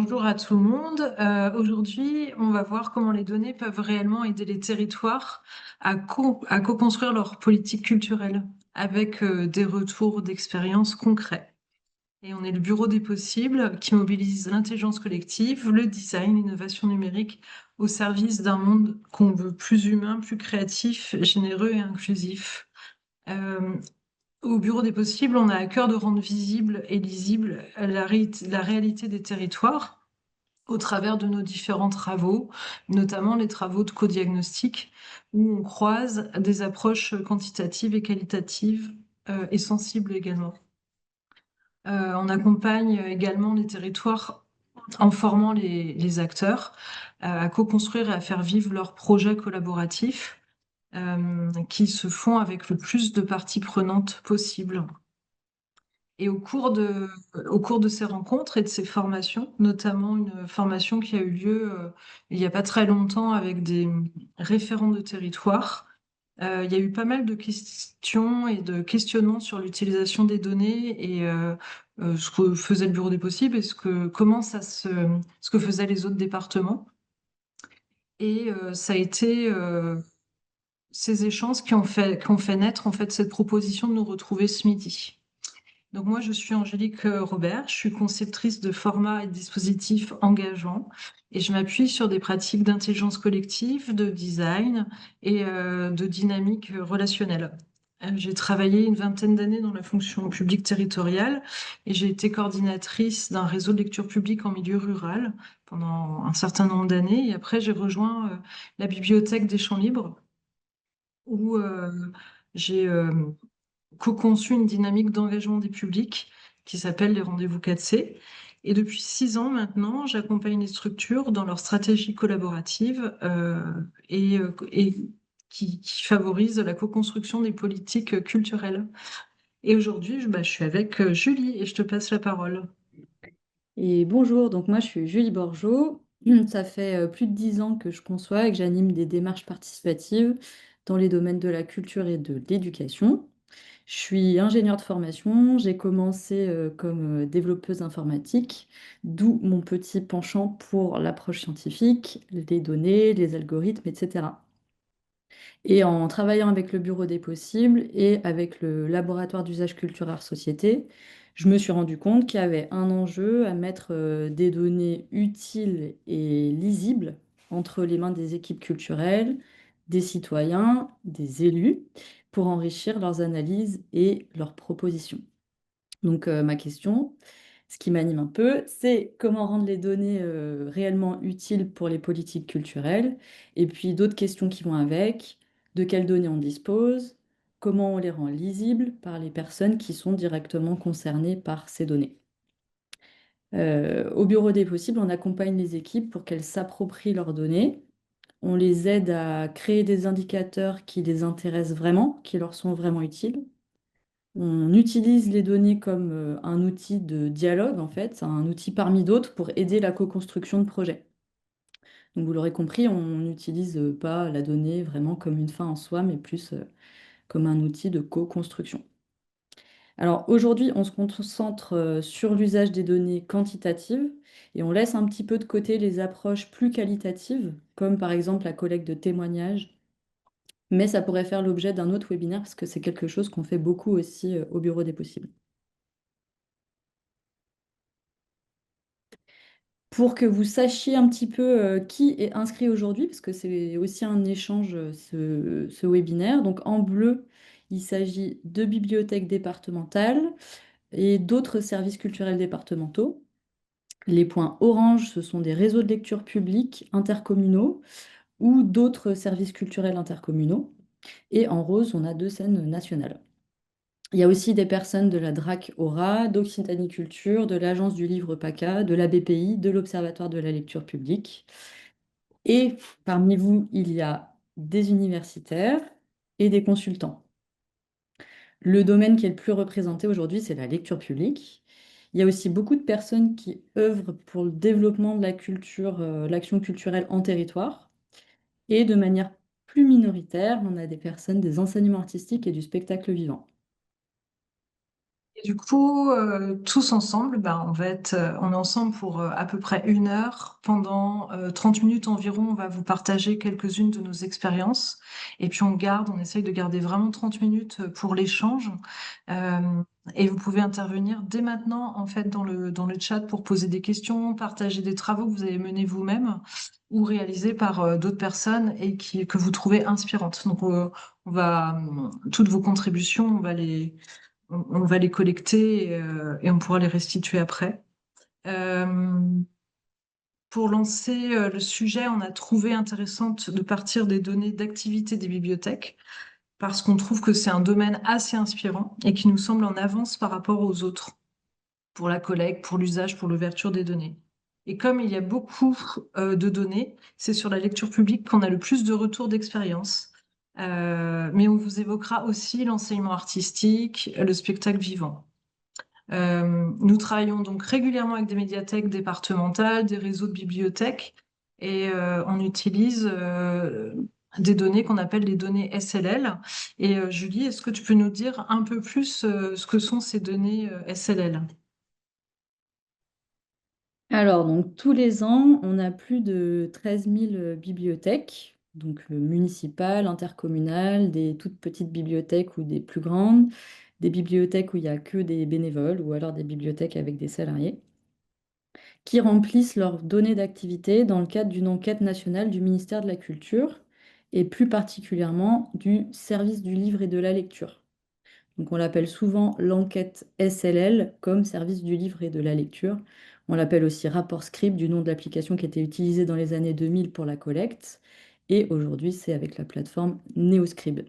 Bonjour à tout le monde. Aujourd'hui, on va voir comment les données peuvent réellement aider les territoires à co-construire leur politique culturelle avec des retours d'expériences concrets. Et on est le bureau des possibles qui mobilise l'intelligence collective, le design, l'innovation numérique au service d'un monde qu'on veut plus humain, plus créatif, généreux et inclusif. Euh, Au bureau des possibles, on a à cœur de rendre visible et lisible la réalité des territoires au travers de nos différents travaux, notamment les travaux de co-diagnostic, où on croise des approches quantitatives et qualitatives et sensibles également. On accompagne également les territoires en formant les acteurs à co-construire et à faire vivre leurs projets collaboratifs qui se font avec le plus de parties prenantes possible. Et au cours de ces rencontres et de ces formations, notamment une formation qui a eu lieu il n'y a pas très longtemps avec des référents de territoire, il y a eu pas mal de questions et de questionnements sur l'utilisation des données et ce que faisait le Bureau des possibles et ce que faisaient les autres départements. Et ça a été ces échanges qui ont fait naître en fait cette proposition de nous retrouver ce midi. Donc moi, je suis Angélique Robert, je suis conceptrice de formats et de dispositifs engageants et je m'appuie sur des pratiques d'intelligence collective, de design et de dynamique relationnelle. J'ai travaillé une vingtaine d'années dans la fonction publique territoriale et j'ai été coordinatrice d'un réseau de lecture publique en milieu rural pendant un certain nombre d'années. Et après, j'ai rejoint la bibliothèque des Champs Libres où j'ai co-conçu une dynamique d'engagement des publics qui s'appelle les rendez-vous 4C. Et depuis 6 ans maintenant, j'accompagne les structures dans leur stratégie collaborative et qui favorise la co-construction des politiques culturelles. Et aujourd'hui, je suis avec Julie et je te passe la parole. Et bonjour, donc moi je suis Julie Borgeot. Ça fait plus de 10 ans que je conçois et que j'anime des démarches participatives dans les domaines de la culture et de l'éducation. Je suis ingénieure de formation, j'ai commencé comme développeuse informatique, d'où mon petit penchant pour l'approche scientifique, les données, les algorithmes, etc. Et en travaillant avec le Bureau des possibles et avec le laboratoire d'usage culture société, je me suis rendu compte qu'il y avait un enjeu à mettre des données utiles et lisibles entre les mains des équipes culturelles, des citoyens, des élus, pour enrichir leurs analyses et leurs propositions. Donc ma question, ce qui m'anime un peu, c'est comment rendre les données réellement utiles pour les politiques culturelles, et puis d'autres questions qui vont avec, de quelles données on dispose, comment on les rend lisibles par les personnes qui sont directement concernées par ces données. Au Bureau des possibles, on accompagne les équipes pour qu'elles s'approprient leurs données. On les aide à créer des indicateurs qui les intéressent vraiment, qui leur sont vraiment utiles. On utilise les données comme un outil de dialogue, en fait, un outil parmi d'autres pour aider la co-construction de projets. Donc vous l'aurez compris, on n'utilise pas la donnée vraiment comme une fin en soi, mais plus comme un outil de co-construction. Alors aujourd'hui, on se concentre sur l'usage des données quantitatives et on laisse un petit peu de côté les approches plus qualitatives, comme par exemple la collecte de témoignages, mais ça pourrait faire l'objet d'un autre webinaire parce que c'est quelque chose qu'on fait beaucoup aussi au Bureau des possibles. Pour que vous sachiez un petit peu qui est inscrit aujourd'hui, parce que c'est aussi un échange, ce webinaire. Donc en bleu, il s'agit de bibliothèques départementales et d'autres services culturels départementaux. Les points orange, ce sont des réseaux de lecture publics intercommunaux ou d'autres services culturels intercommunaux. Et en rose, on a deux scènes nationales. Il y a aussi des personnes de la DRAC Aura, d'Occitanie Culture, de l'Agence du Livre PACA, de la BPI, de l'Observatoire de la lecture publique. Et parmi vous, il y a des universitaires et des consultants. Le domaine qui est le plus représenté aujourd'hui, c'est la lecture publique. Il y a aussi beaucoup de personnes qui œuvrent pour le développement de la culture, l'action culturelle en territoire. Et de manière plus minoritaire, on a des personnes des enseignements artistiques et du spectacle vivant. Et du coup, tous ensemble, ben, on est ensemble pour à peu près 1 heure. Pendant 30 minutes environ, on va vous partager quelques-unes de nos expériences. Et puis on essaye de garder vraiment 30 minutes pour l'échange. Euh, et vous pouvez intervenir dès maintenant, en fait, dans le chat pour poser des questions, partager des travaux que vous avez menés vous-même ou réalisés par d'autres personnes et que vous trouvez inspirantes. Donc, toutes vos contributions, on va les collecter et on pourra les restituer après. Euh, pour lancer le sujet, on a trouvé intéressant de partir des données d'activité des bibliothèques parce qu'on trouve que c'est un domaine assez inspirant et qui nous semble en avance par rapport aux autres pour la collecte, pour l'usage, pour l'ouverture des données. Et comme il y a beaucoup de données, c'est sur la lecture publique qu'on a le plus de retours d'expérience. Mais on vous évoquera aussi l'enseignement artistique, le spectacle vivant. Nous travaillons donc régulièrement avec des médiathèques départementales, des réseaux de bibliothèques, et on utilise des données qu'on appelle les données SLL. Et Julie, est-ce que tu peux nous dire un peu plus ce que sont ces données SLL? Alors, donc, tous les ans, on a plus de 13 000 bibliothèques, donc municipales, intercommunales, des toutes petites bibliothèques ou des plus grandes, des bibliothèques où il n'y a que des bénévoles ou alors des bibliothèques avec des salariés, qui remplissent leurs données d'activité dans le cadre d'une enquête nationale du ministère de la Culture et plus particulièrement du service du livre et de la lecture. Donc on l'appelle souvent l'enquête SLL comme service du livre et de la lecture. On l'appelle aussi rapport script du nom de l'application qui était utilisée dans les années 2000 pour la collecte. Et aujourd'hui, c'est avec la plateforme Neoscribe.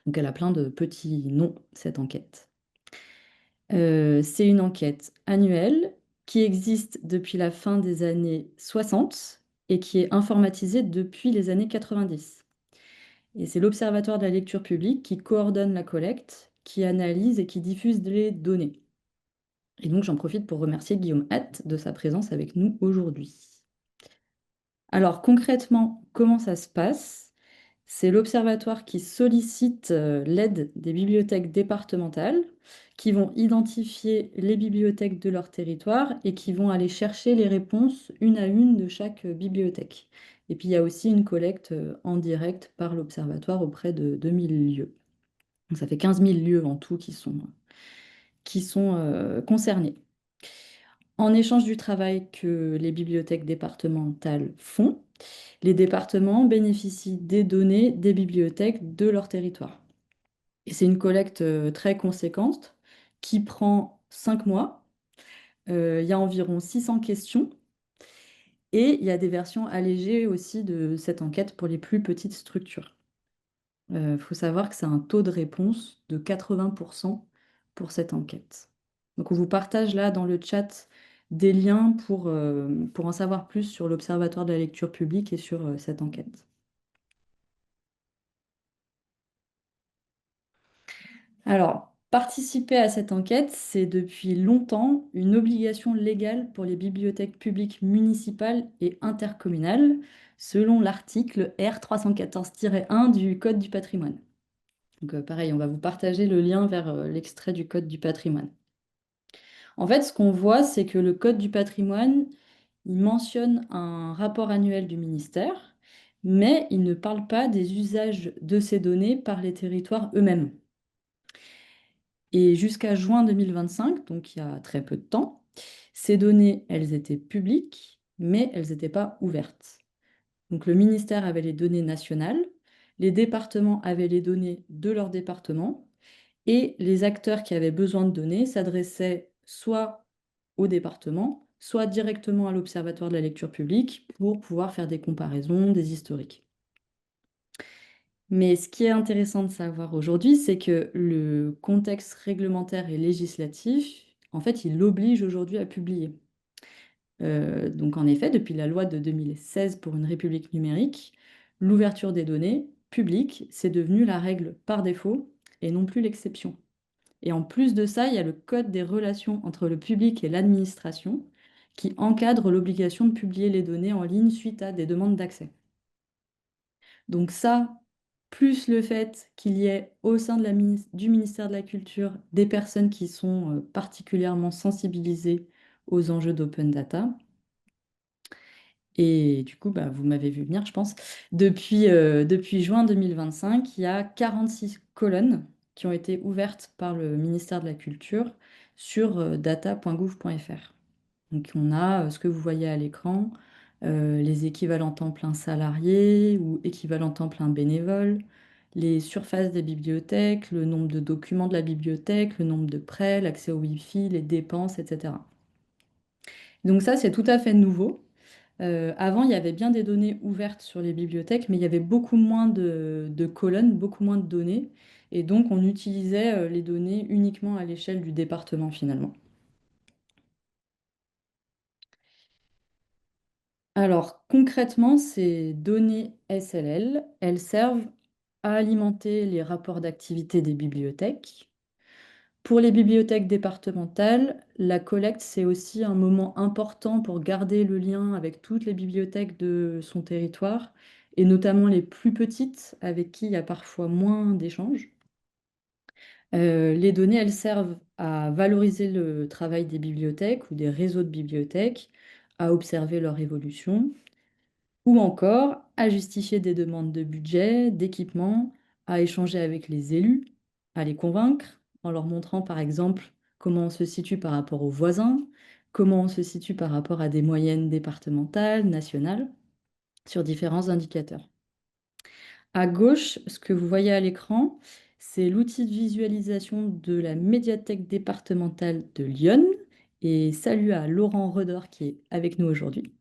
Donc elle a plein de petits noms, cette enquête. C'est une enquête annuelle qui existe depuis la fin des années 60 et qui est informatisée depuis les années 90. Et c'est l'Observatoire de la lecture publique qui coordonne la collecte, qui analyse et qui diffuse les données. Et donc j'en profite pour remercier Guillaume Hatt de sa présence avec nous aujourd'hui. Alors concrètement, comment ça se passe? C'est l'Observatoire qui sollicite l'aide des bibliothèques départementales qui vont identifier les bibliothèques de leur territoire et qui vont aller chercher les réponses une à une de chaque bibliothèque. Et puis il y a aussi une collecte en direct par l'Observatoire auprès de 2000 lieux. Donc ça fait 15 000 lieux en tout qui sont concernés. En échange du travail que les bibliothèques départementales font, les départements bénéficient des données des bibliothèques de leur territoire. Et c'est une collecte très conséquente qui prend 5 mois. Il y a environ 600 questions et il y a des versions allégées aussi de cette enquête pour les plus petites structures. Il faut savoir que c'est un taux de réponse de 80% pour cette enquête. Donc on vous partage là dans le chat des liens pour en savoir plus sur l'Observatoire de la lecture publique et sur cette enquête. Alors, participer à cette enquête, c'est depuis longtemps une obligation légale pour les bibliothèques publiques municipales et intercommunales, selon l'article R 314-1 du Code du patrimoine. Donc, pareil, on va vous partager le lien vers l'extrait du Code du patrimoine. En fait, ce qu'on voit, c'est que le Code du patrimoine, il mentionne un rapport annuel du ministère, mais il ne parle pas des usages de ces données par les territoires eux-mêmes. Et jusqu'à juin 2025, donc il y a très peu de temps, ces données, elles étaient publiques, mais elles n'étaient pas ouvertes. Donc le ministère avait les données nationales, les départements avaient les données de leur département, et les acteurs qui avaient besoin de données s'adressaient soit au département, soit directement à l'Observatoire de la lecture publique pour pouvoir faire des comparaisons, des historiques. Mais ce qui est intéressant de savoir aujourd'hui, c'est que le contexte réglementaire et législatif, en fait, il l'oblige aujourd'hui à publier. Donc en effet, depuis la loi de 2016 pour une République numérique, l'ouverture des données publiques, c'est devenu la règle par défaut et non plus l'exception. Et en plus de ça, il y a le Code des relations entre le public et l'administration qui encadre l'obligation de publier les données en ligne suite à des demandes d'accès. Donc ça, plus le fait qu'il y ait au sein de du ministère de la Culture des personnes qui sont particulièrement sensibilisées aux enjeux d'open data. Et du coup, bah, vous m'avez vu venir, je pense. Depuis juin 2025, il y a 46 colonnes qui ont été ouvertes par le ministère de la Culture sur data.gouv.fr. Donc on a ce que vous voyez à l'écran, les équivalents temps plein salariés ou équivalents temps plein bénévoles, les surfaces des bibliothèques, le nombre de documents de la bibliothèque, le nombre de prêts, l'accès au Wi-Fi, les dépenses, etc. Donc ça, c'est tout à fait nouveau. Avant, il y avait bien des données ouvertes sur les bibliothèques, mais il y avait beaucoup moins de colonnes, beaucoup moins de données. Et donc, on utilisait les données uniquement à l'échelle du département finalement. Alors, concrètement, ces données SLL, elles servent à alimenter les rapports d'activité des bibliothèques. Pour les bibliothèques départementales, la collecte, c'est aussi un moment important pour garder le lien avec toutes les bibliothèques de son territoire, et notamment les plus petites, avec qui il y a parfois moins d'échanges. Les données, elles servent à valoriser le travail des bibliothèques ou des réseaux de bibliothèques, à observer leur évolution, ou encore à justifier des demandes de budget, d'équipement, à échanger avec les élus, à les convaincre en leur montrant par exemple comment on se situe par rapport aux voisins, comment on se situe par rapport à des moyennes départementales, nationales, sur différents indicateurs. À gauche, ce que vous voyez à l'écran, c'est l'outil de visualisation de la médiathèque départementale de Lyon. Et salut à Laurent Redor qui est avec nous aujourd'hui.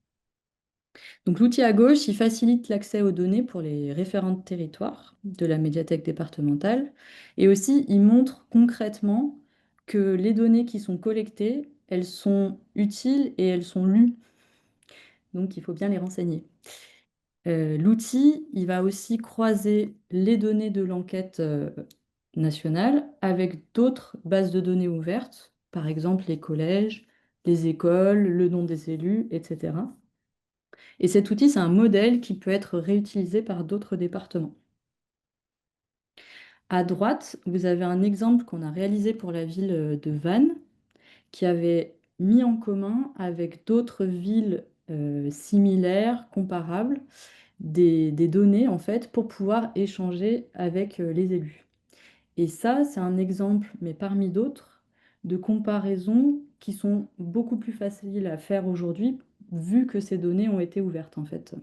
Donc l'outil à gauche, il facilite l'accès aux données pour les référents de territoire de la médiathèque départementale. Et aussi, il montre concrètement que les données qui sont collectées, elles sont utiles et elles sont lues. Donc il faut bien les renseigner. L'outil, il va aussi croiser les données de l'enquête nationale avec d'autres bases de données ouvertes, par exemple les collèges, les écoles, le nom des élus, etc. Et cet outil, c'est un modèle qui peut être réutilisé par d'autres départements. À droite, vous avez un exemple qu'on a réalisé pour la ville de Vannes, qui avait mis en commun avec d'autres villes similaires, comparables, des données en fait pour pouvoir échanger avec les élus. Et ça, c'est un exemple, mais parmi d'autres, de comparaisons qui sont beaucoup plus faciles à faire aujourd'hui, vu que ces données ont été ouvertes en fait.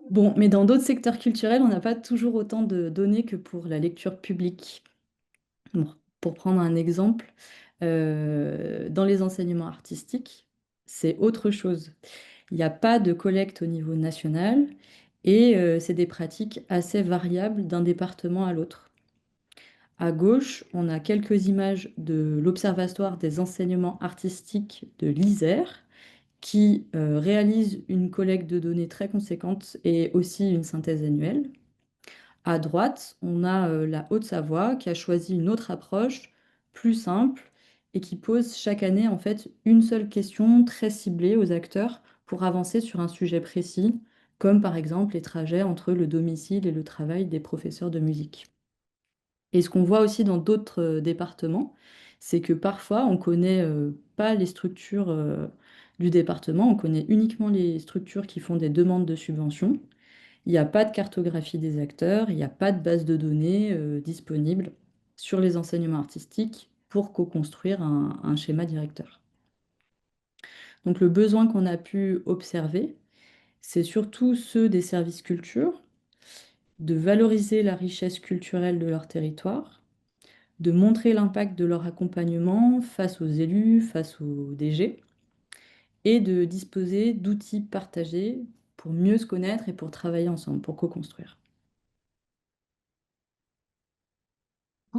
Bon, mais dans d'autres secteurs culturels, on n'a pas toujours autant de données que pour la lecture publique. Bon, pour prendre un exemple, dans les enseignements artistiques, c'est autre chose. Il n'y a pas de collecte au niveau national et c'est des pratiques assez variables d'un département à l'autre. À gauche, on a quelques images de l'Observatoire des enseignements artistiques de l'Isère qui réalise une collecte de données très conséquente et aussi une synthèse annuelle. À droite, on a la Haute-Savoie qui a choisi une autre approche plus simple et qui pose chaque année en fait une seule question très ciblée aux acteurs pour avancer sur un sujet précis, comme par exemple les trajets entre le domicile et le travail des professeurs de musique. Et ce qu'on voit aussi dans d'autres départements, c'est que parfois on connaît pas les structures du département, on connaît uniquement les structures qui font des demandes de subventions. Il n'y a pas de cartographie des acteurs, il n'y a pas de base de données disponible sur les enseignements artistiques pour co-construire un schéma directeur. Donc le besoin qu'on a pu observer, c'est surtout ceux des services culture, de valoriser la richesse culturelle de leur territoire, de montrer l'impact de leur accompagnement face aux élus, face aux DG, et de disposer d'outils partagés pour mieux se connaître et pour travailler ensemble, pour co-construire.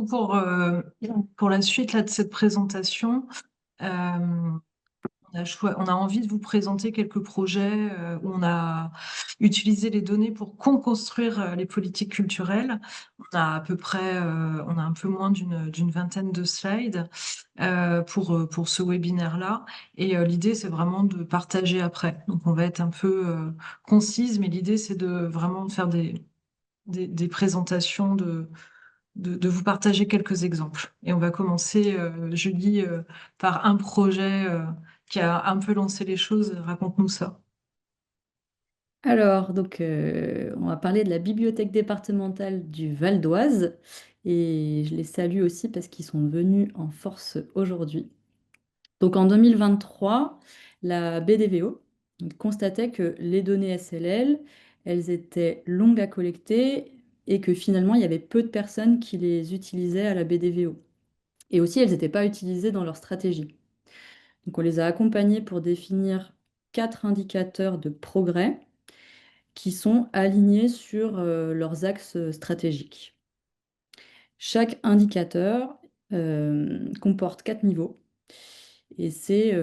Pour la suite là, de cette présentation, euh, on a envie de vous présenter quelques projets où on a utilisé les données pour co-construire les politiques culturelles. On a à peu près, on a un peu moins d'une vingtaine de slides pour ce webinaire-là. Et l'idée, c'est vraiment de partager après. Donc, on va être un peu concise, mais l'idée, c'est de vraiment faire des présentations, de vous partager quelques exemples. Et on va commencer, Julie, par un projet qui a un peu lancé les choses. Raconte-nous ça. Alors, donc, on va parler de la bibliothèque départementale du Val d'Oise et je les salue aussi parce qu'ils sont venus en force aujourd'hui. Donc, en 2023, la BDVO constatait que les données SLL, elles étaient longues à collecter et que finalement, il y avait peu de personnes qui les utilisaient à la BDVO. Et aussi, elles n'étaient pas utilisées dans leur stratégie. Donc, on les a accompagnées pour définir 4 indicateurs de progrès qui sont alignés sur leurs axes stratégiques. Chaque indicateur comporte 4 niveaux et c'est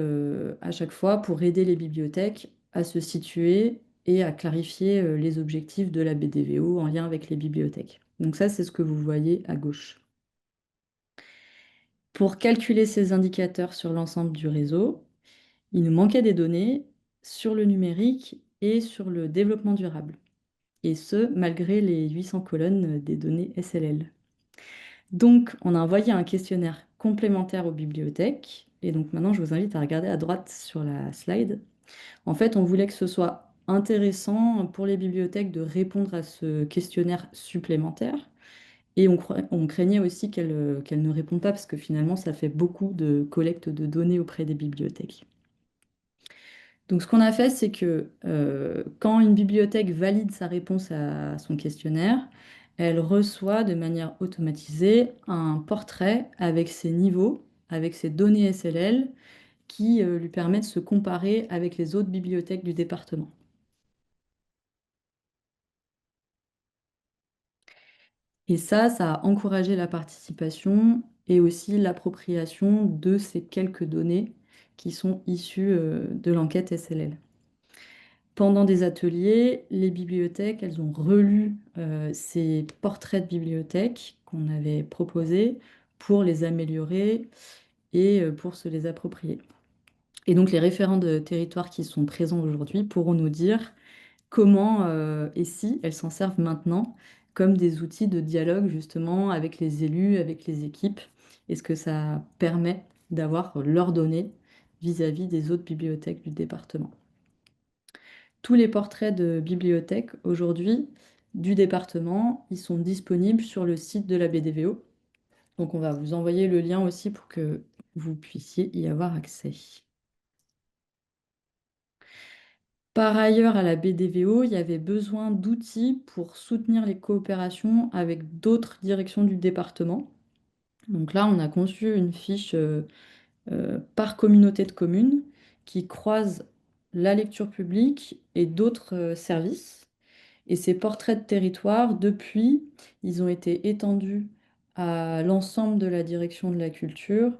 à chaque fois pour aider les bibliothèques à se situer et à clarifier les objectifs de la BDVO en lien avec les bibliothèques. Donc ça, c'est ce que vous voyez à gauche. Pour calculer ces indicateurs sur l'ensemble du réseau, il nous manquait des données sur le numérique et sur le développement durable. Et ce, malgré les 800 colonnes des données SLL. Donc, on a envoyé un questionnaire complémentaire aux bibliothèques. Et donc maintenant, je vous invite à regarder à droite sur la slide. En fait, on voulait que ce soit intéressant pour les bibliothèques de répondre à ce questionnaire supplémentaire. Et on craignait aussi qu'elles ne répondent pas parce que finalement, ça fait beaucoup de collecte de données auprès des bibliothèques. Donc, ce qu'on a fait, c'est que quand une bibliothèque valide sa réponse à son questionnaire, elle reçoit de manière automatisée un portrait avec ses niveaux, avec ses données SLL, qui lui permet de se comparer avec les autres bibliothèques du département. Et ça a encouragé la participation et aussi l'appropriation de ces quelques données qui sont issues de l'enquête SLL. Pendant des ateliers, les bibliothèques, elles ont relu ces portraits de bibliothèques qu'on avait proposés pour les améliorer et pour se les approprier. Et donc les référents de territoire qui sont présents aujourd'hui pourront nous dire comment et si elles s'en servent maintenant comme des outils de dialogue justement avec les élus, avec les équipes, et ce que ça permet d'avoir leurs données vis-à-vis des autres bibliothèques du département. Tous les portraits de bibliothèques aujourd'hui du département, ils sont disponibles sur le site de la BDVO. Donc on va vous envoyer le lien aussi pour que vous puissiez y avoir accès. Par ailleurs, à la BDVO, il y avait besoin d'outils pour soutenir les coopérations avec d'autres directions du département. Donc là, on a conçu une fiche par communauté de communes qui croise la lecture publique et d'autres services. Et ces portraits de territoire, depuis, ils ont été étendus à l'ensemble de la direction de la culture.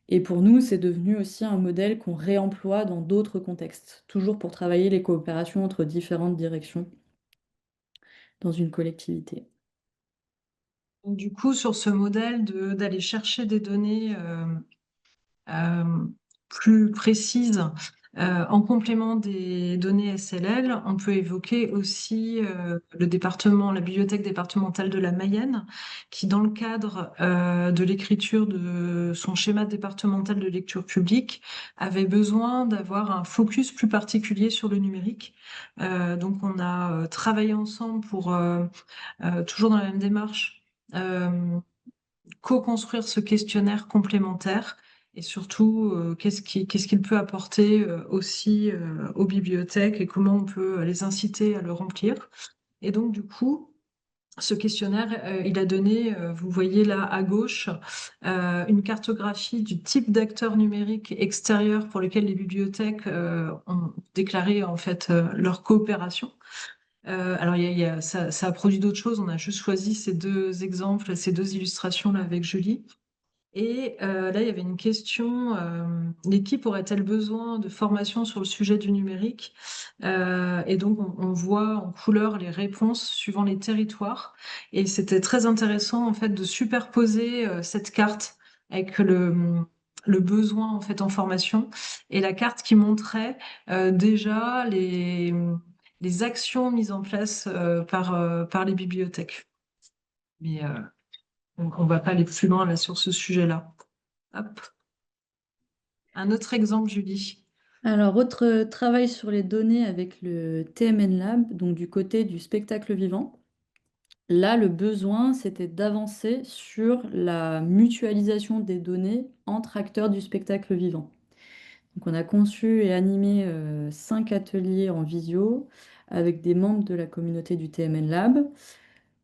Et pour nous, c'est devenu aussi un modèle qu'on réemploie dans d'autres contextes, toujours pour travailler les coopérations entre différentes directions dans une collectivité. Donc, du coup, sur ce modèle d'aller chercher des données euh, plus précises en complément des données SLL, on peut évoquer aussi le département, la bibliothèque départementale de la Mayenne, qui, dans le cadre de l'écriture de son schéma départemental de lecture publique, avait besoin d'avoir un focus plus particulier sur le numérique. Donc, on a travaillé ensemble pour, toujours dans la même démarche, co-construire ce questionnaire complémentaire et surtout qu'est-ce qu'il peut apporter aussi aux bibliothèques et comment on peut les inciter à le remplir. Et donc du coup, ce questionnaire, il a donné, vous voyez là à gauche, une cartographie du type d'acteurs numériques extérieurs pour lesquels les bibliothèques ont déclaré en fait leur coopération. Alors, ça a produit d'autres choses. On a juste choisi ces deux exemples, ces deux illustrations là avec Julie. Et là, il y avait une question, l'équipe aurait-elle besoin de formation sur le sujet du numérique? Et donc, on voit en couleur les réponses suivant les territoires. Et c'était très intéressant, en fait, de superposer cette carte avec le besoin, en fait, en formation et la carte qui montrait déjà les actions mises en place par les bibliothèques. Mais on va pas aller plus loin là sur ce sujet-là. Hop. Un autre exemple, Julie. Alors, autre travail sur les données avec le TMN Lab, donc du côté du spectacle vivant. Là, le besoin, c'était d'avancer sur la mutualisation des données entre acteurs du spectacle vivant. Donc, on a conçu et animé 5 ateliers en visio avec des membres de la communauté du TMN Lab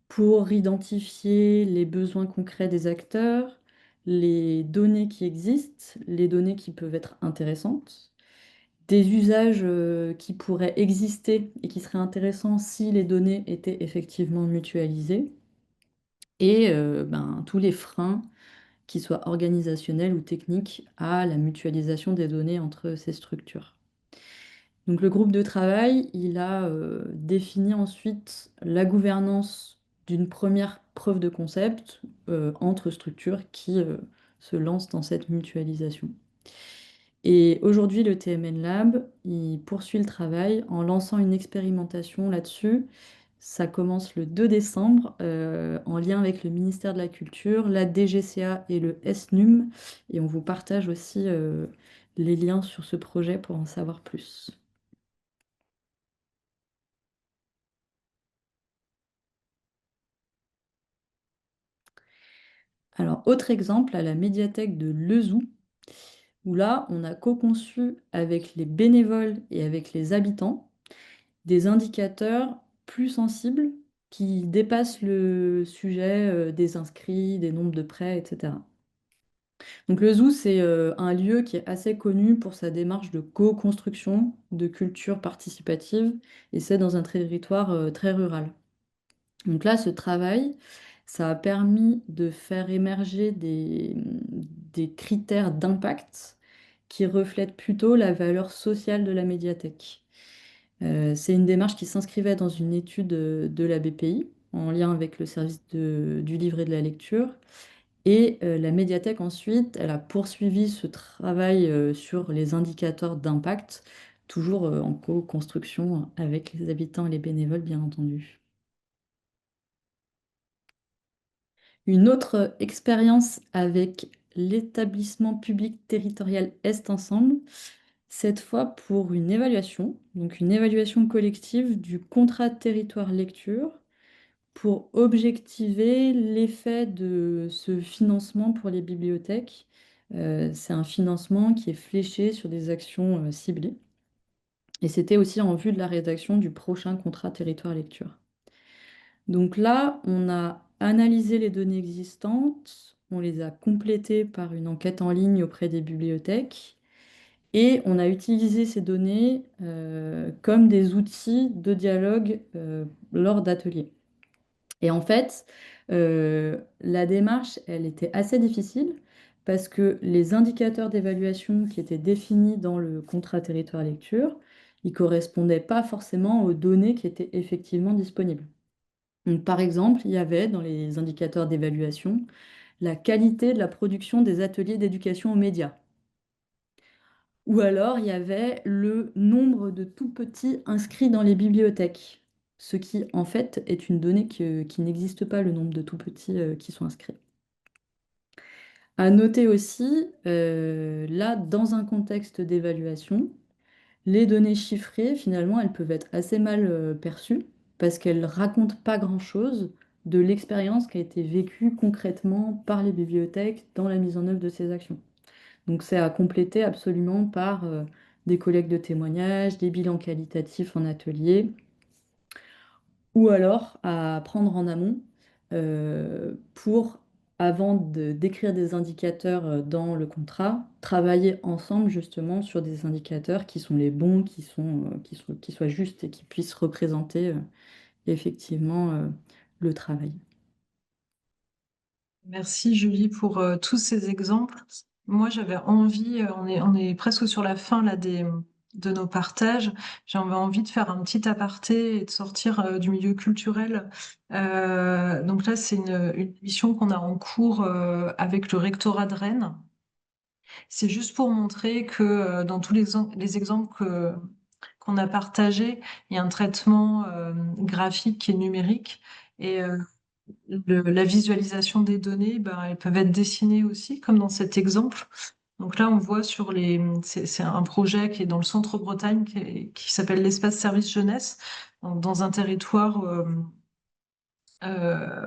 pour identifier les besoins concrets des acteurs, les données qui existent, les données qui peuvent être intéressantes, des usages qui pourraient exister et qui seraient intéressants si les données étaient effectivement mutualisées, et tous les freins, qu'ils soient organisationnels ou techniques, à la mutualisation des données entre ces structures. Donc le groupe de travail, il a défini ensuite la gouvernance d'une première preuve de concept entre structures qui se lancent dans cette mutualisation. Et aujourd'hui, le TMN Lab, il poursuit le travail en lançant une expérimentation là-dessus. Ça commence le 2 décembre en lien avec le ministère de la Culture, la DGCA et le SNUM. Et on vous partage aussi les liens sur ce projet pour en savoir plus. Alors, autre exemple, à la médiathèque de Lezoux, où là, on a co-conçu avec les bénévoles et avec les habitants des indicateurs plus sensibles qui dépassent le sujet des inscrits, des nombres de prêts, etc. Donc le zoo, c'est un lieu qui est assez connu pour sa démarche de co-construction de culture participative, et c'est dans un territoire très rural. Donc là, ce travail, ça a permis de faire émerger des critères d'impact qui reflètent plutôt la valeur sociale de la médiathèque. C'est une démarche qui s'inscrivait dans une étude de la BPI, en lien avec le service du livre et de la lecture. Et la médiathèque ensuite, elle a poursuivi ce travail sur les indicateurs d'impact, toujours en co-construction avec les habitants et les bénévoles, bien entendu. Une autre expérience avec l'établissement public territorial Est Ensemble, cette fois pour une évaluation, donc une évaluation collective du contrat de territoire lecture pour objectiver l'effet de ce financement pour les bibliothèques. C'est un financement qui est fléché sur des actions ciblées. Et c'était aussi en vue de la rédaction du prochain contrat territoire lecture. Donc là, on a analysé les données existantes, on les a complétées par une enquête en ligne auprès des bibliothèques et on a utilisé ces données comme des outils de dialogue lors d'ateliers. Et en fait, la démarche, elle était assez difficile parce que les indicateurs d'évaluation qui étaient définis dans le contrat territoire lecture, ils ne correspondaient pas forcément aux données qui étaient effectivement disponibles. Donc, par exemple, il y avait dans les indicateurs d'évaluation la qualité de la production des ateliers d'éducation aux médias. Ou alors, il y avait le nombre de tout petits inscrits dans les bibliothèques, ce qui, en fait, est une donnée qui n'existe pas, le nombre de tout petits qui sont inscrits. À noter aussi, là, dans un contexte d'évaluation, les données chiffrées, finalement, elles peuvent être assez mal perçues parce qu'elles ne racontent pas grand-chose de l'expérience qui a été vécue concrètement par les bibliothèques dans la mise en œuvre de ces actions. Donc c'est à compléter absolument par des collectes de témoignages, des bilans qualitatifs en atelier, ou alors à prendre en amont pour, avant de d'écrire des indicateurs dans le contrat, travailler ensemble justement sur des indicateurs qui sont les bons, qui soient justes et qui puissent représenter effectivement le travail. Merci Julie pour tous ces exemples. Moi, j'avais envie, on est presque sur la fin là, de nos partages. J'avais envie de faire un petit aparté et de sortir du milieu culturel. Donc là, c'est une mission qu'on a en cours avec le rectorat de Rennes. C'est juste pour montrer que dans tous les exemples qu'on a partagés, il y a un traitement graphique et numérique. Et la visualisation des données, ben, elles peuvent être dessinées aussi, comme dans cet exemple. Donc là, on voit c'est un projet qui est dans le centre-Bretagne, qui s'appelle l'espace service jeunesse, donc dans un territoire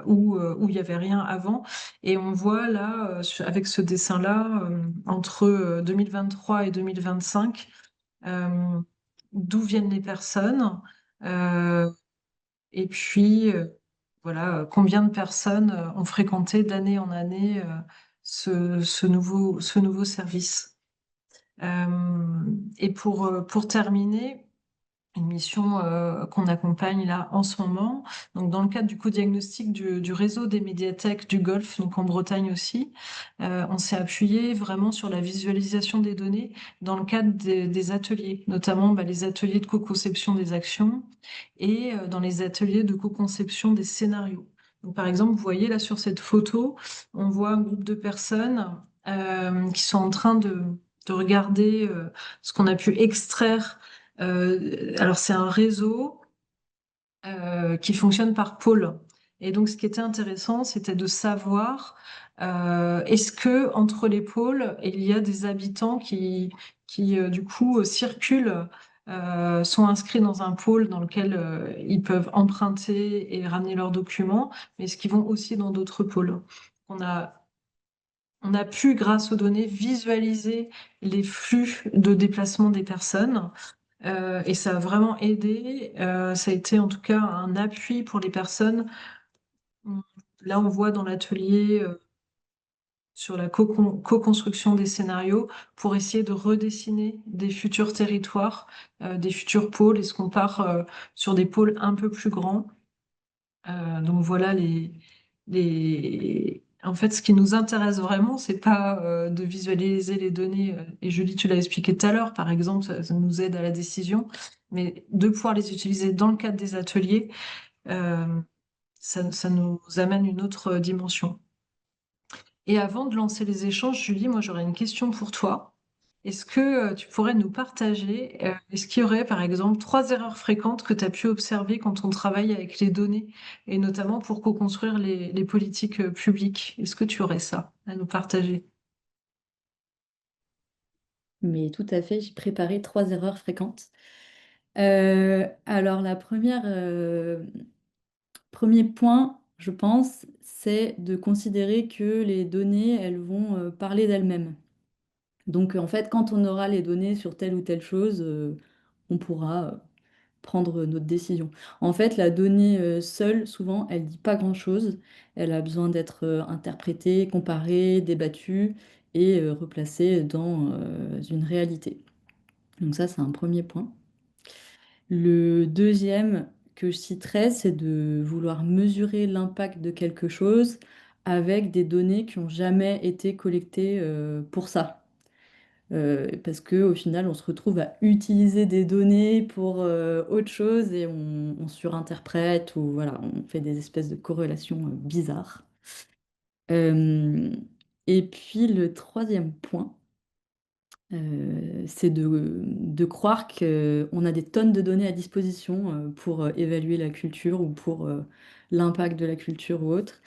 où il n'y avait rien avant. Et on voit là, avec ce dessin-là, entre 2023 et 2025, euh, d'où viennent les personnes, euh, et puis, voilà, combien de personnes ont fréquenté d'année en année ce nouveau service. Et pour terminer, une mission qu'on accompagne là en ce moment. Donc, dans le cadre du co-diagnostic du réseau des médiathèques du Golfe, donc en Bretagne aussi, on s'est appuyé vraiment sur la visualisation des données dans le cadre des ateliers, notamment bah, les ateliers de co-conception des actions et dans les ateliers de co-conception des scénarios. Donc, par exemple, vous voyez là sur cette photo, on voit un groupe de personnes qui sont en train de regarder ce qu'on a pu extraire. Alors, c'est un réseau qui fonctionne par pôle. Et donc, ce qui était intéressant, c'était de savoir est-ce que entre les pôles, il y a des habitants qui du coup, circulent, sont inscrits dans un pôle dans lequel ils peuvent emprunter et ramener leurs documents, mais est-ce qu'ils vont aussi dans d'autres pôles? On a, on a pu, grâce aux données, visualiser les flux de déplacement des personnes et ça a vraiment aidé. Ça a été en tout cas un appui pour les personnes. On- Là, on voit dans l'atelier sur la co-construction des scénarios pour essayer de redessiner des futurs territoires, des futurs pôles. Est-ce qu'on part sur des pôles un peu plus grands? Donc voilà En fait, ce qui nous intéresse vraiment, c'est pas de visualiser les données. Et Julie, tu l'as expliqué tout à l'heure, par exemple, ça nous aide à la décision, mais de pouvoir les utiliser dans le cadre des ateliers, euh, ça nous amène une autre dimension. Et avant de lancer les échanges, Julie, moi j'aurais une question pour toi. Est-ce que tu pourrais nous partager, est-ce qu'il y aurait par exemple trois erreurs fréquentes que tu as pu observer quand on travaille avec les données, et notamment pour co-construire les politiques publiques? Est-ce que tu aurais ça à nous partager? Mais tout à fait, j'ai préparé 3 erreurs fréquentes. Alors la première, premier point, je pense, c'est de considérer que les données, elles vont parler d'elles-mêmes. Donc en fait, quand on aura les données sur telle ou telle chose, on pourra prendre notre décision. En fait, la donnée seule, souvent, elle dit pas grand-chose. Elle a besoin d'être interprétée, comparée, débattue et replacée dans une réalité. Donc ça, c'est un premier point. Le deuxième que je citerai, c'est de vouloir mesurer l'impact de quelque chose avec des données qui n'ont jamais été collectées pour ça. Parce qu'au final, on se retrouve à utiliser des données pour autre chose et on surinterprète ou voilà, on fait des espèces de corrélations bizarres. Euh, et puis le troisième point, c'est de croire qu'on a des tonnes de données à disposition pour évaluer la culture ou pour l'impact de la culture ou autre.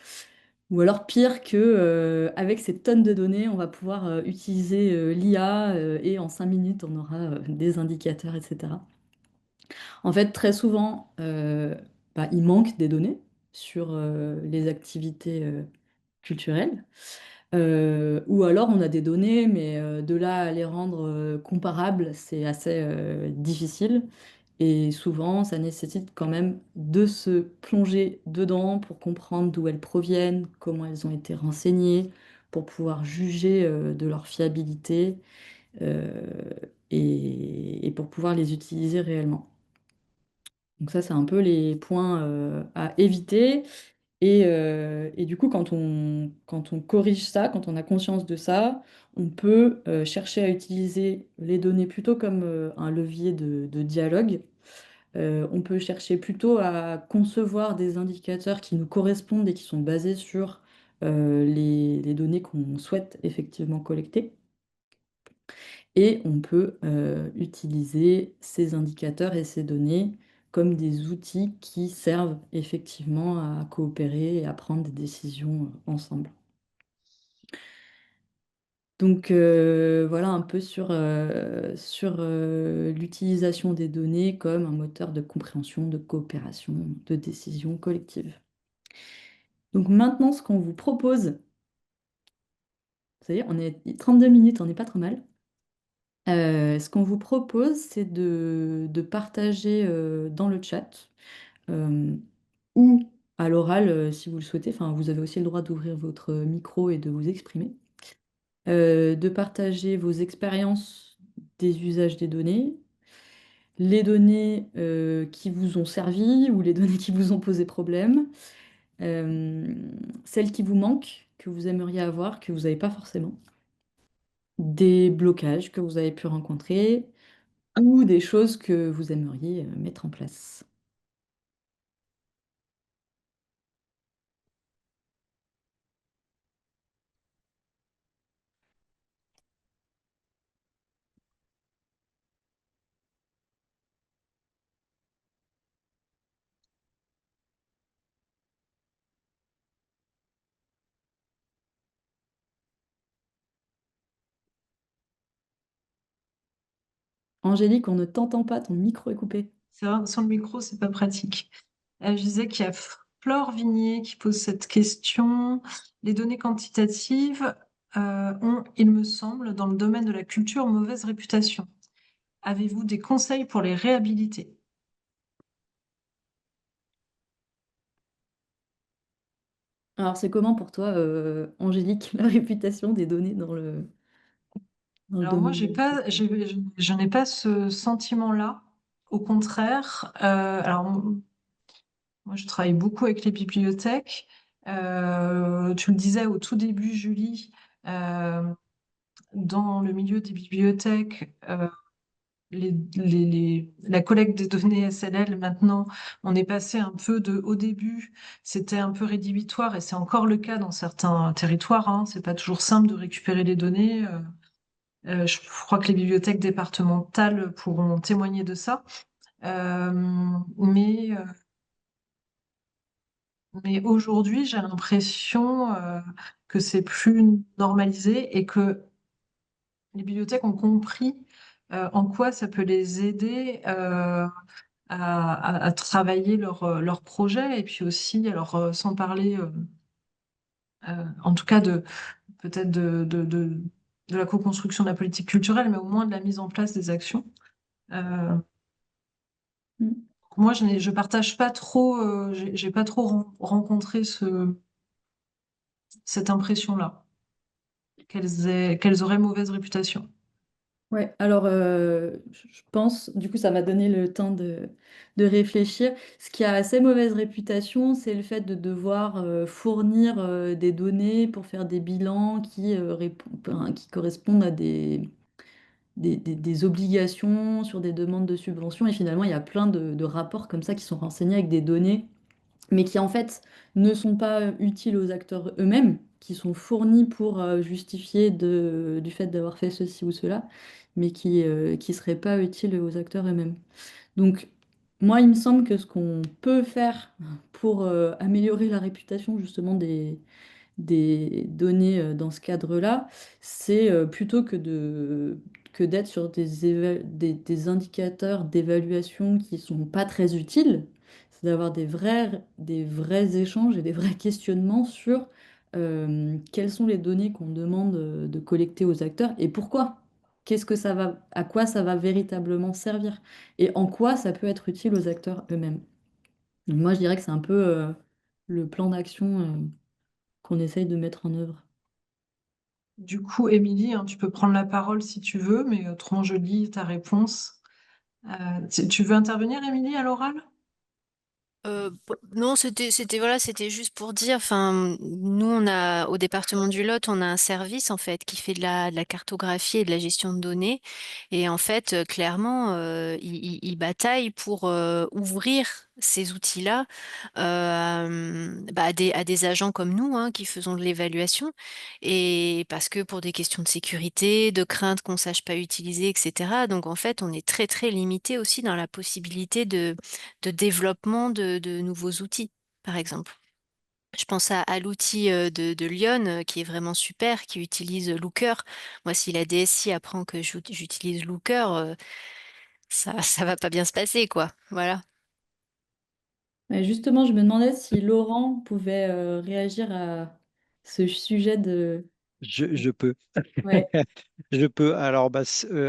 Ou alors pire que avec ces tonnes de données, on va pouvoir utiliser l'IA et en 5 minutes, on aura des indicateurs, etc. En fait, très souvent, bah, il manque des données sur les activités culturelles. Ou alors on a des données, mais de là à les rendre comparables, c'est assez difficile. Et souvent, ça nécessite quand même de se plonger dedans pour comprendre d'où elles proviennent, comment elles ont été renseignées, pour pouvoir juger de leur fiabilité euh, et pour pouvoir les utiliser réellement. Donc ça, c'est un peu les points à éviter. Et du coup, quand on corrige ça, quand on a conscience de ça, on peut chercher à utiliser les données plutôt comme un levier de dialogue. On peut chercher plutôt à concevoir des indicateurs qui nous correspondent et qui sont basés sur les données qu'on souhaite effectivement collecter. Et on peut utiliser ces indicateurs et ces données comme des outils qui servent effectivement à coopérer et à prendre des décisions ensemble. Donc voilà un peu sur l'utilisation des données comme un moteur de compréhension, de coopération, de décision collective. Donc maintenant, ce qu'on vous propose, ça y est, on est 32 minutes, on n'est pas trop mal. Ce qu'on vous propose, c'est de partager dans le chat euh, ou à l'oral si vous le souhaitez. Enfin, vous avez aussi le droit d'ouvrir votre micro et de vous exprimer. De partager vos expériences des usages des données, les données qui vous ont servi ou les données qui vous ont posé problème, euh, celles qui vous manquent, que vous aimeriez avoir, que vous n'avez pas forcément, des blocages que vous avez pu rencontrer ou des choses que vous aimeriez mettre en place. Angélique, on ne t'entend pas, ton micro est coupé. C'est vrai, sans le micro, c'est pas pratique. Je disais qu'il y a Flore Vignier qui pose cette question. Les données quantitatives ont, il me semble, dans le domaine de la culture, mauvaise réputation. Avez-vous des conseils pour les réhabiliter? Alors, c'est comment pour toi, Angélique, la réputation des données dans le Alors moi, domaine de la culture? je n'ai pas ce sentiment-là. Au contraire, moi, je travaille beaucoup avec les bibliothèques. Tu le disais au tout début, Julie, euh, dans le milieu des bibliothèques, la collecte des données SLL, maintenant, on est passé un peu de, au début, c'était un peu rédhibitoire et c'est encore le cas dans certains territoires, hein. C'est pas toujours simple de récupérer les données. Je crois que les bibliothèques départementales pourront témoigner de ça. Euh, mais euh, mais aujourd'hui, j'ai l'impression que c'est plus normalisé et que les bibliothèques ont compris en quoi ça peut les aider à travailler leur projet et puis aussi, alors sans parler en tout cas de peut-être de la co-construction de la politique culturelle, mais au moins de la mise en place des actions. Euh, Mm. Moi, je partage pas trop, j'ai pas trop rencontré cette impression-là, qu'elles auraient mauvaise réputation. Ouais, alors je pense, du coup, ça m'a donné le temps de réfléchir. Ce qui a assez mauvaise réputation, c'est le fait de devoir fournir des données pour faire des bilans enfin, qui correspondent à des obligations sur des demandes de subventions. Et finalement, il y a plein de rapports comme ça qui sont renseignés avec des données mais qui en fait ne sont pas utiles aux acteurs eux-mêmes, qui sont fournis pour justifier du fait d'avoir fait ceci ou cela, mais qui seraient pas utiles aux acteurs eux-mêmes. Donc, moi, il me semble que ce qu'on peut faire pour améliorer la réputation justement des données dans ce cadre-là, c'est plutôt que d'être sur des indicateurs d'évaluation qui sont pas très utiles, c'est d'avoir des vrais échanges et des vrais questionnements sur quelles sont les données qu'on demande de collecter aux acteurs et pourquoi. Qu'est-ce que ça va, à quoi ça va véritablement servir et en quoi ça peut être utile aux acteurs eux-mêmes. Donc moi, je dirais que c'est un peu le plan d'action qu'on essaye de mettre en œuvre. Du coup, Émilie, hein, tu peux prendre la parole si tu veux, mais autrement, je lis ta réponse. Tu veux intervenir, Émilie, à l'oral? Non, voilà, c'était juste pour dire, enfin, nous, au département du Lot, on a un service, en fait, qui fait de la cartographie et de la gestion de données. Et en fait, clairement, il bataille pour ouvrir ces outils-là à des agents comme nous, hein, qui faisons de l'évaluation. Et parce que pour des questions de sécurité, de crainte qu'on sache pas utiliser, etc. Donc, en fait, on est très, très limité aussi dans la possibilité de développement de nouveaux outils, par exemple. Je pense à l'outil de Lyon qui est vraiment super, qui utilise Looker. Moi, si la DSI apprend que j'utilise Looker, ça va pas bien se passer, quoi. Voilà. Mais justement, je me demandais si Laurent pouvait réagir à ce sujet de... Je peux. Ouais. Je peux. Alors,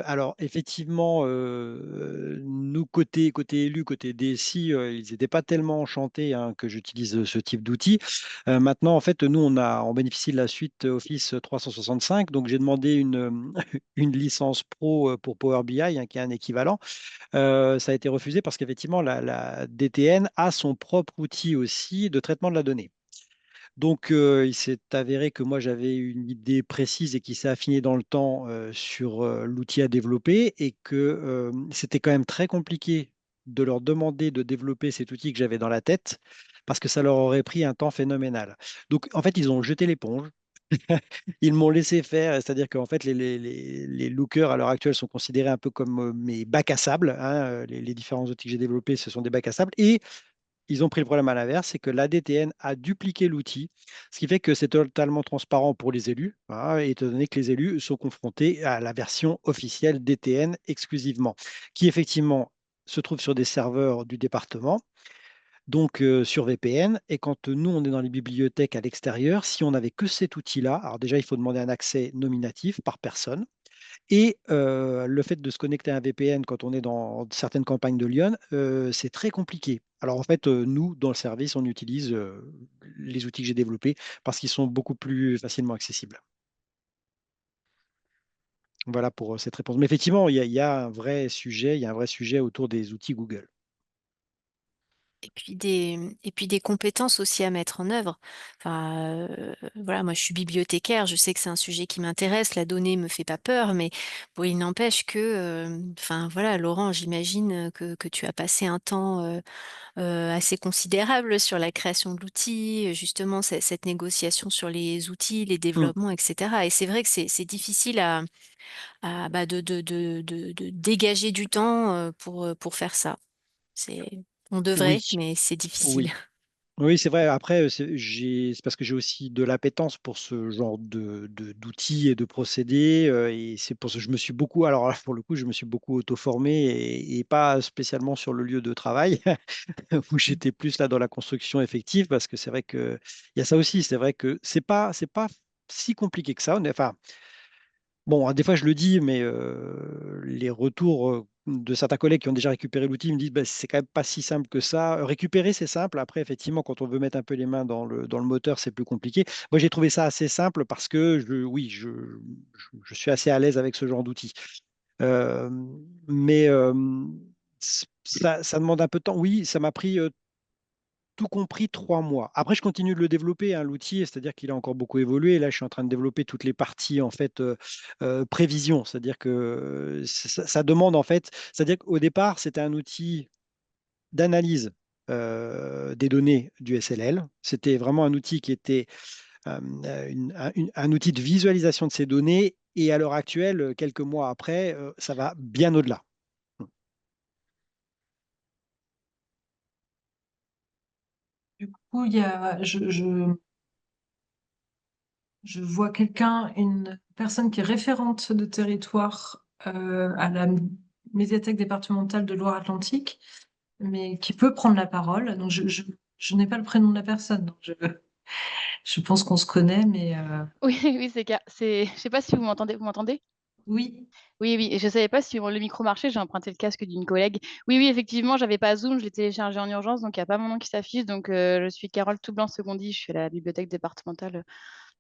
alors effectivement, nous, côté élu, côté DSI, ils n'étaient pas tellement enchantés hein, que j'utilise ce type d'outil. Maintenant, en fait, nous, on bénéficie de la suite Office 365. Donc, j'ai demandé une licence pro pour Power BI, hein, qui est un équivalent. Ça a été refusé parce qu'effectivement, la DTN a son propre outil aussi de traitement de la donnée. Donc, il s'est avéré que moi, j'avais une idée précise et qui s'est affinée dans le temps sur l'outil à développer et que c'était quand même très compliqué de leur demander de développer cet outil que j'avais dans la tête parce que ça leur aurait pris un temps phénoménal. Donc, en fait, ils ont jeté l'éponge. Ils m'ont laissé faire, c'est-à-dire qu'en fait, les lookers à l'heure actuelle sont considérés un peu comme mes bacs à sable, hein. Les différents outils que j'ai développés, ce sont des bacs à sable. Et ils ont pris le problème à l'inverse, c'est que l'ADTN a dupliqué l'outil, ce qui fait que c'est totalement transparent pour les élus, hein, étant donné que les élus sont confrontés à la version officielle DTN exclusivement, qui effectivement se trouve sur des serveurs du département, donc sur VPN. Et quand nous, on est dans les bibliothèques à l'extérieur, si on n'avait que cet outil-là, alors déjà, il faut demander un accès nominatif par personne. Et le fait de se connecter à un VPN quand on est dans certaines campagnes de Lyon, c'est très compliqué. Alors en fait, nous, dans le service, on utilise les outils que j'ai développés parce qu'ils sont beaucoup plus facilement accessibles. Voilà pour cette réponse. Mais effectivement, il y a un vrai sujet, il y a un vrai sujet autour des outils Google. Et puis des compétences aussi à mettre en œuvre. Enfin, voilà, moi je suis bibliothécaire, je sais que c'est un sujet qui m'intéresse, la donnée me fait pas peur, mais bon, il n'empêche que, enfin voilà, Laurent, j'imagine que tu as passé un temps assez considérable sur la création de l'outil, justement cette négociation sur les outils, les Hmm. développements, etc. Et c'est vrai que c'est difficile de dégager du temps pour faire ça. C'est, on devrait, Oui, mais c'est difficile. oui. Oui, c'est vrai. Après, c'est parce que j'ai aussi de l'appétence pour ce genre d'outils et de procédés. Et c'est pour ça que je me suis beaucoup, alors là, pour le coup, je me suis beaucoup auto-formé et pas spécialement sur le lieu de travail, où j'étais plus là dans la construction effective, parce que c'est vrai que il y a ça aussi. C'est vrai que c'est pas si compliqué que ça. Enfin, bon, des fois je le dis, mais les retours de certains collègues qui ont déjà récupéré l'outil me disent bah, c'est quand même pas si simple que ça. Récupérer, c'est simple. Après, effectivement, quand on veut mettre un peu les mains dans le moteur, c'est plus compliqué. Moi, j'ai trouvé ça assez simple parce que oui, je suis assez à l'aise avec ce genre d'outil. Euh, mais ça demande un peu de temps. Oui, ça m'a pris tout compris 3 mois. Après, je continue de le développer, hein, l'outil, c'est-à-dire qu'il a encore beaucoup évolué. Là, je suis en train de développer toutes les parties en fait prévision, c'est-à-dire que ça demande en fait, c'est-à-dire qu'au départ, c'était un outil d'analyse des données du SLL. C'était vraiment un outil qui était un outil de visualisation de ces données. Et à l'heure actuelle, quelques mois après, ça va bien au-delà. Du coup, je vois quelqu'un, une personne qui est référente de territoire à la médiathèque départementale de Loire-Atlantique, mais qui peut prendre la parole. Donc, je n'ai pas le prénom de la personne, donc je pense qu'on se connaît, mais Oui, oui, je sais pas si vous m'entendez? Vous m'entendez? oui. Oui, oui, et je savais pas si le micro marchait, j'ai emprunté le casque d'une collègue. Oui, oui, effectivement, j'avais pas Zoom, je l'ai téléchargé en urgence, donc il y a pas mon nom qui s'affiche. Donc je suis Carole Toublan Secondi, je suis à la bibliothèque départementale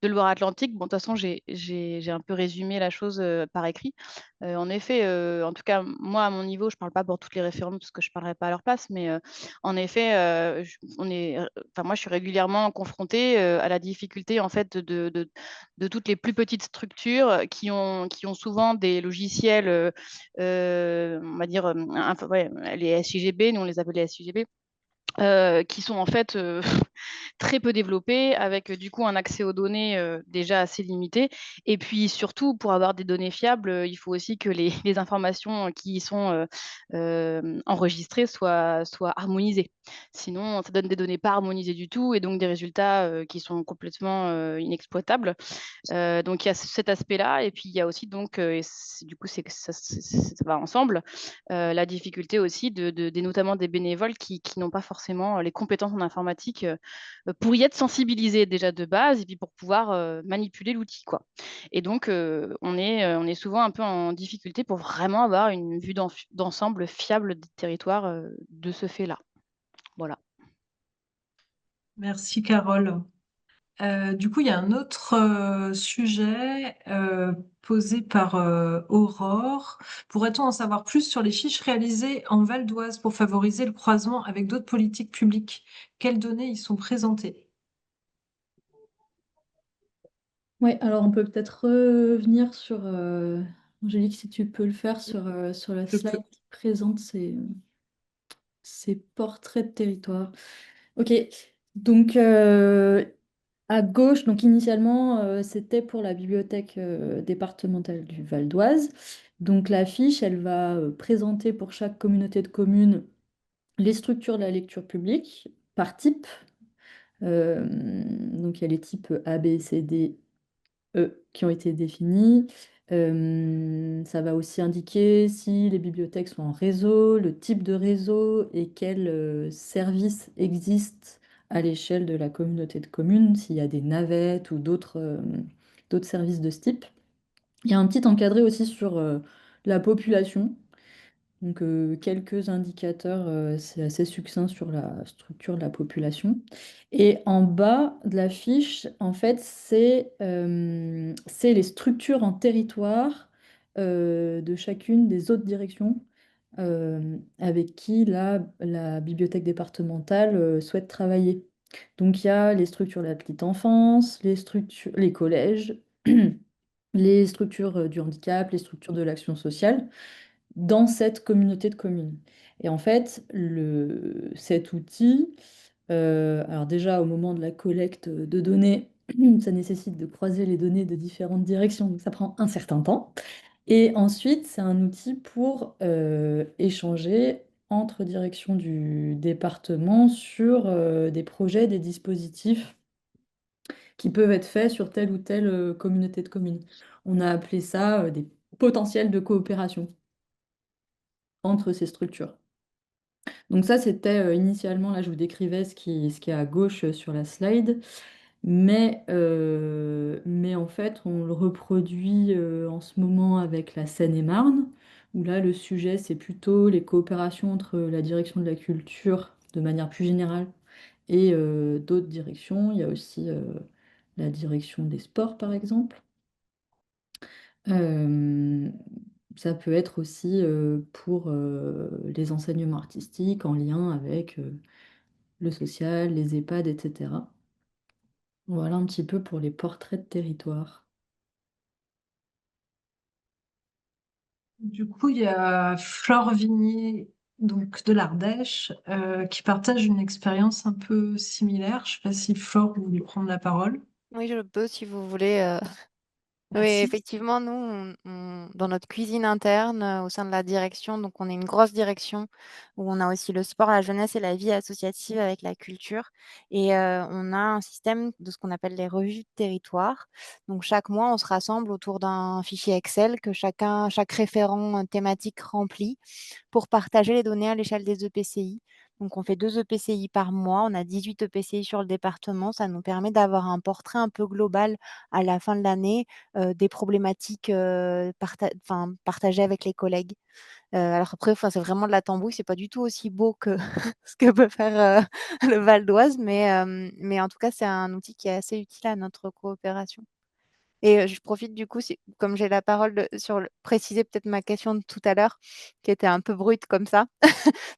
de Loire-Atlantique. Bon, de toute façon, j'ai un peu résumé la chose par écrit. En effet, en tout cas, moi, à mon niveau, je ne parle pas pour toutes les référentes parce que je ne parlerai pas à leur place, mais en effet, enfin, moi, je suis régulièrement confrontée à la difficulté en fait de toutes les plus petites structures qui ont souvent des logiciels, on va dire, ouais, les SIGB, nous on les appelle les SIGB, qui sont en fait très peu développés, avec du coup un accès aux données déjà assez limité. Et puis surtout, pour avoir des données fiables, il faut aussi que les, les informations qui y sont enregistrées soient harmonisées. Sinon, ça donne des données pas harmonisées du tout et donc des résultats qui sont complètement inexploitables. Donc il y a cet aspect-là, et puis il y a aussi donc, et du coup c'est que ça va ensemble, la difficulté aussi notamment des bénévoles qui n'ont pas forcément les compétences en informatique pour y être sensibilisés déjà de base, et puis pour pouvoir manipuler l'outil, quoi. Et donc on est souvent un peu en difficulté pour vraiment avoir une vue d'ensemble fiable des territoires de ce fait-là. Voilà. Merci Carole. Du coup, il y a un autre sujet posé par Aurore. Pourrait-on en savoir plus sur les fiches réalisées en Val d'Oise pour favoriser le croisement avec d'autres politiques publiques? Quelles données y sont présentées? Ouais, alors on peut peut-être revenir sur, Angélique, si tu peux le faire, sur la Je peux. slide qui présente ces portraits de territoire. Ok, donc à gauche, donc initialement, c'était pour la bibliothèque départementale du Val d'Oise. Donc la fiche, elle va présenter pour chaque communauté de communes les structures de la lecture publique par type. Donc il y a les types A, B, C, D, qui ont été définis. Ça va aussi indiquer si les bibliothèques sont en réseau, le type de réseau et quels services existent à l'échelle de la communauté de communes, s'il y a des navettes ou d'autres services de ce type. Il y a un petit encadré aussi sur la population. Donc, quelques indicateurs, c'est assez succinct sur la structure de la population. Et en bas de la fiche, en fait, c'est les structures en territoire de chacune des autres directions avec qui la bibliothèque départementale souhaite travailler. Donc, il y a les structures de la petite enfance, les collèges, les structures du handicap, les structures de l'action sociale dans cette communauté de communes. Et en fait, cet outil, alors déjà au moment de la collecte de données, ça nécessite de croiser les données de différentes directions, donc ça prend un certain temps. Et ensuite, c'est un outil pour échanger entre directions du département sur des projets, des dispositifs qui peuvent être faits sur telle ou telle communauté de communes. On a appelé ça des potentiels de coopération entre ces structures. Donc ça, c'était initialement, là je vous décrivais ce qui est à gauche sur la slide, mais en fait on le reproduit en ce moment avec la Seine-et-Marne, où là le sujet c'est plutôt les coopérations entre la direction de la culture de manière plus générale et d'autres directions. Il y a aussi la direction des sports par exemple. Euh, Ça peut être aussi pour les enseignements artistiques en lien avec le social, les EHPAD, etc. Voilà un petit peu pour les portraits de territoire. Du coup, il y a Flore Vignier, donc de l'Ardèche, qui partage une expérience un peu similaire. Je ne sais pas si Flore voulait prendre la parole. Oui, je peux si vous voulez. Oui, Merci. effectivement, nous, dans notre cuisine interne, au sein de la direction, donc on est une grosse direction où on a aussi le sport, la jeunesse et la vie associative avec la culture. Et on a un système de ce qu'on appelle les revues de territoire. Donc chaque mois, on se rassemble autour d'un fichier Excel que chaque référent thématique remplit pour partager les données à l'échelle des EPCI. Donc, on fait 2 EPCI par mois. On a 18 EPCI sur le département. Ça nous permet d'avoir un portrait un peu global à la fin de l'année des problématiques partagées avec les collègues. Alors après, enfin, c'est vraiment de la tambouille, c'est pas du tout aussi beau que ce que peut faire le Val d'Oise, mais en tout cas, c'est un outil qui est assez utile à notre coopération. Et je profite du coup, comme j'ai la parole, préciser peut-être ma question de tout à l'heure, qui était un peu brute comme ça.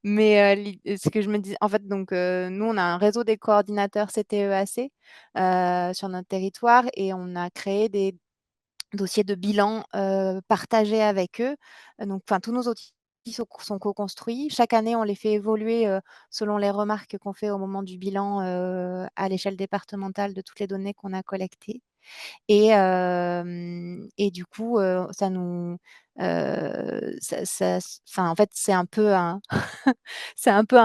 Mais ce que je me dis, en fait, donc nous, on a un réseau des coordinateurs CTEAC sur notre territoire et on a créé des dossiers de bilan partagés avec eux. Donc, enfin, tous nos outils sont co-construits. Chaque année, on les fait évoluer selon les remarques qu'on fait au moment du bilan à l'échelle départementale de toutes les données qu'on a collectées. Et du coup, ça nous, enfin, en fait, c'est un peu un, c'est un peu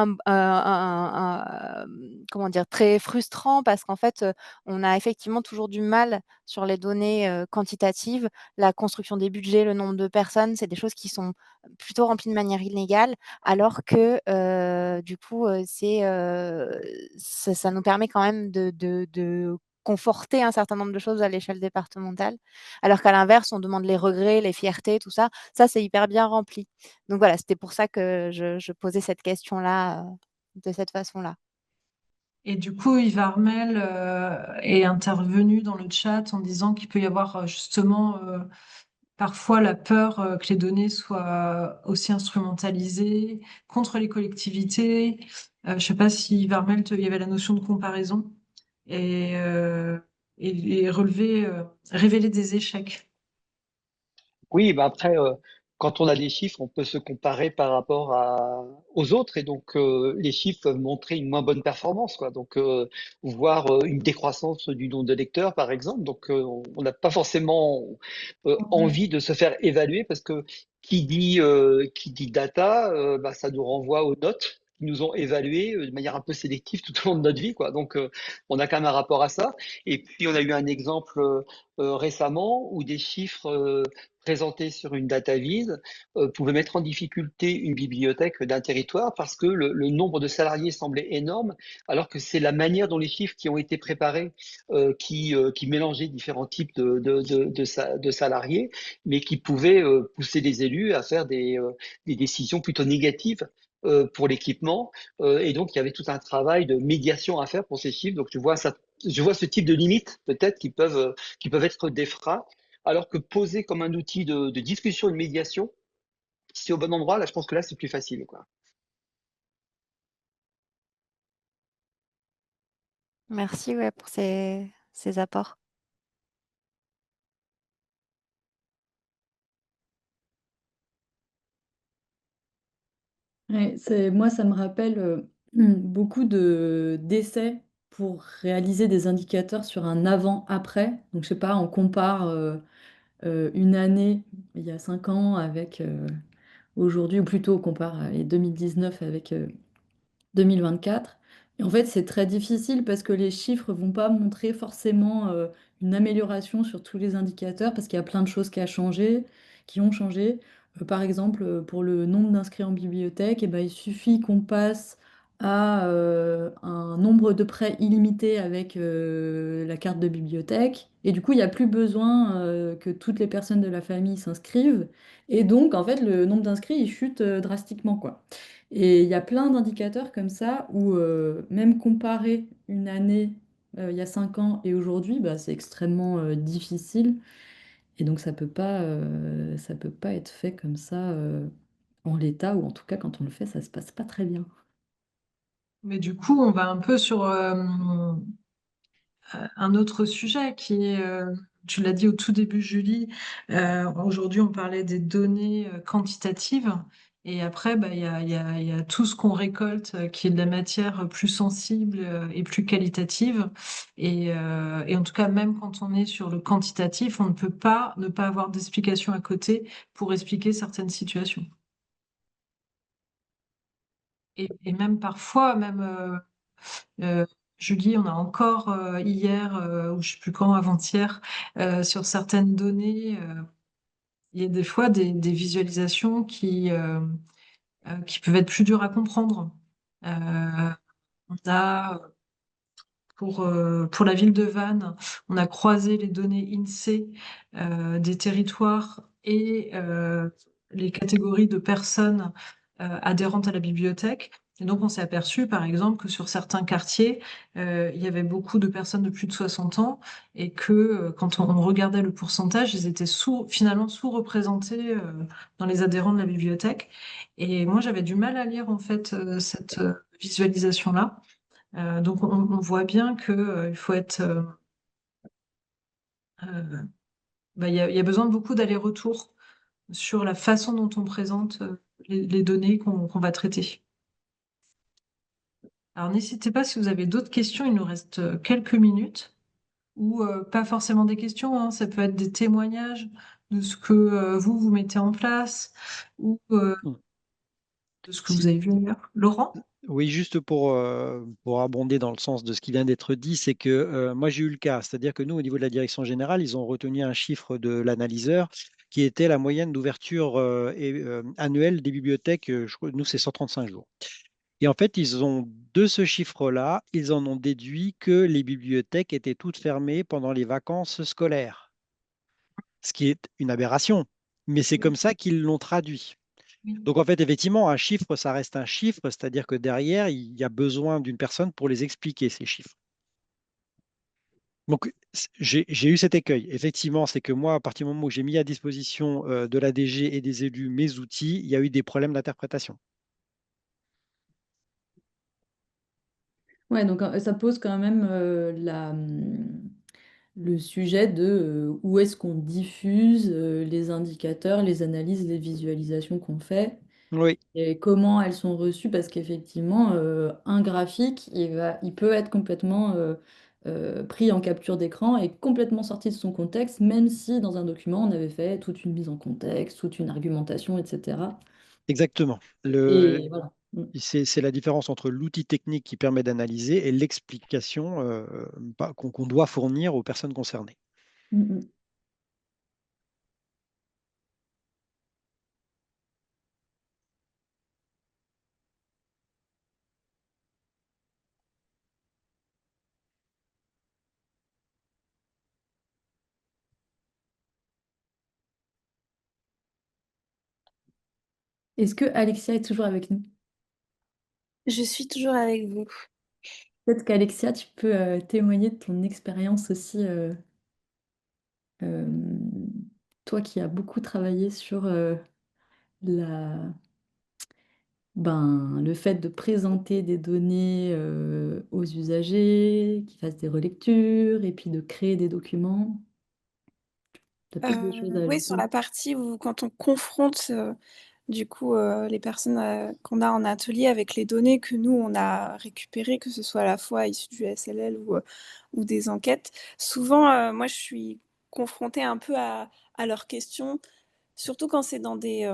comment dire, très frustrant parce qu'en fait, on a effectivement toujours du mal sur les données quantitatives. La construction des budgets, le nombre de personnes, c'est des choses qui sont plutôt remplies de manière illégale, alors que du coup, ça nous permet quand même de conforter un certain nombre de choses à l'échelle départementale, alors qu'à l'inverse, on demande les regrets, les fiertés, tout ça. Ça, c'est hyper bien rempli. Donc voilà, c'était pour ça que je posais cette question-là de cette façon-là. Et du coup, Yves Armel est intervenu dans le chat en disant qu'il peut y avoir justement parfois la peur que les données soient aussi instrumentalisées contre les collectivités. Je ne sais pas si Yves Armel, il y avait la notion de comparaison et, euh, et révéler des échecs. Oui, ben après, quand on a des chiffres, on peut se comparer par rapport aux autres, et donc les chiffres peuvent montrer une moins bonne performance, quoi. Donc, voir une décroissance du nombre de lecteurs, par exemple. Donc, on n'a pas forcément envie de se faire évaluer parce que qui dit data, bah, ça nous renvoie aux notes qui nous ont évalués de manière un peu sélective tout au long de notre vie, quoi. Donc, on a quand même un rapport à ça. Et puis, on a eu un exemple récemment où des chiffres présentés sur une data vise pouvaient mettre en difficulté une bibliothèque d'un territoire parce que le nombre de salariés semblait énorme, alors que c'est la manière dont les chiffres qui ont été préparés qui mélangeaient différents types de salariés, mais qui pouvaient pousser les élus à faire des décisions plutôt négatives pour l'équipement. Et donc, il y avait tout un travail de médiation à faire pour ces chiffres. Donc, je vois ce type de limites peut-être qui peuvent être des freins, alors que poser comme un outil de discussion et de médiation, si c'est au bon endroit, là, je pense que là, c'est plus facile, quoi. Merci, ouais, pour ces apports. Ouais, moi, ça me rappelle beaucoup d'essais pour réaliser des indicateurs sur un avant-après. Donc, je sais pas, on compare une année il y a 5 ans avec aujourd'hui, ou plutôt on compare les 2019 avec 2024. Et en fait, c'est très difficile parce que les chiffres vont pas montrer forcément une amélioration sur tous les indicateurs parce qu'il y a plein de choses qui ont changé. Par exemple, pour le nombre d'inscrits en bibliothèque, eh ben, il suffit qu'on passe à un nombre de prêts illimité avec la carte de bibliothèque. Et du coup, il n'y a plus besoin que toutes les personnes de la famille s'inscrivent. Et donc, en fait, le nombre d'inscrits, il chute drastiquement, quoi. Et il y a plein d'indicateurs comme ça où même comparer une année il y a 5 ans et aujourd'hui, bah, c'est extrêmement difficile. Et donc ça peut pas être fait comme ça en l'état, ou en tout cas quand on le fait, ça se passe pas très bien. Mais du coup, on va un peu sur un autre sujet qui est, tu l'as dit au tout début, Julie, aujourd'hui on parlait des données quantitatives et après bah, il y a tout ce qu'on récolte qui est de la matière plus sensible et plus qualitative. Et en tout cas, même quand on est sur le quantitatif, on ne peut pas ne pas avoir d'explication à côté pour expliquer certaines situations. Et même parfois, même euh, Julie, on a encore hier, ou je sais plus quand, avant-hier, sur certaines données, il y a des fois des visualisations qui peuvent être plus dures à comprendre. Euh, on a, pour la ville de Vannes, on a croisé les données INSEE des territoires et les catégories de personnes adhérentes à la bibliothèque. Et donc, on s'est aperçu, par exemple, que sur certains quartiers, il y avait beaucoup de personnes de plus de 60 ans et que quand on regardait le pourcentage, ils étaient finalement sous-représentés dans les adhérents de la bibliothèque. Et moi, j'avais du mal à lire, en fait, cette visualisation-là. Donc, on voit bien qu'il faut être... il y a besoin de beaucoup d'allers-retours sur la façon dont on présente les données qu'on va traiter. Alors n'hésitez pas si vous avez d'autres questions, il nous reste quelques minutes, ou pas forcément des questions, hein, ça peut être des témoignages de ce que vous mettez en place, ou Mm. de ce que vous Si, avez vu ailleurs. Laurent? oui, juste pour abonder dans le sens de ce qui vient d'être dit, c'est que moi j'ai eu le cas, c'est-à-dire que nous, au niveau de la direction générale, ils ont retenu un chiffre de l'analyseur qui était la moyenne d'ouverture annuelle des bibliothèques. Nous, c'est 135 jours. Et en fait, ils ont, de ce chiffre-là, ils en ont déduit que les bibliothèques étaient toutes fermées pendant les vacances scolaires, ce qui est une aberration. Mais c'est comme ça qu'ils l'ont traduit. Oui. Donc en fait, effectivement, un chiffre, ça reste un chiffre, c'est-à-dire que derrière, il y a besoin d'une personne pour les expliquer, ces chiffres. Donc j'ai eu cet écueil. Effectivement, c'est que moi, à partir du moment où j'ai mis à disposition de la DG et des élus mes outils, il y a eu des problèmes d'interprétation. Ouais, donc ça pose quand même le sujet de où est-ce qu'on diffuse les indicateurs, les analyses, les visualisations qu'on fait Oui, et comment elles sont reçues, parce qu'effectivement, un graphique, il peut être complètement pris en capture d'écran et complètement sorti de son contexte, même si dans un document, on avait fait toute une mise en contexte, toute une argumentation, etc. exactement. Et voilà. C'est la différence entre l'outil technique qui permet d'analyser et l'explication qu'on doit fournir aux personnes concernées. Mm, mm. Est-ce que Alexia est toujours avec nous? Je suis toujours avec vous. Peut-être qu'Alexia, tu peux témoigner de ton expérience aussi, euh, toi qui as beaucoup travaillé sur la, le fait de présenter des données aux usagers, qu'ils fassent des relectures, et puis de créer des documents. Tu as peut-être des choses à Oui, sur ajouter. la partie où quand on confronte du coup les personnes qu'on a en atelier avec les données que nous on a récupérées, que ce soit à la fois issues du SLL ou des enquêtes, souvent moi je suis confrontée un peu à leurs questions, surtout quand c'est dans des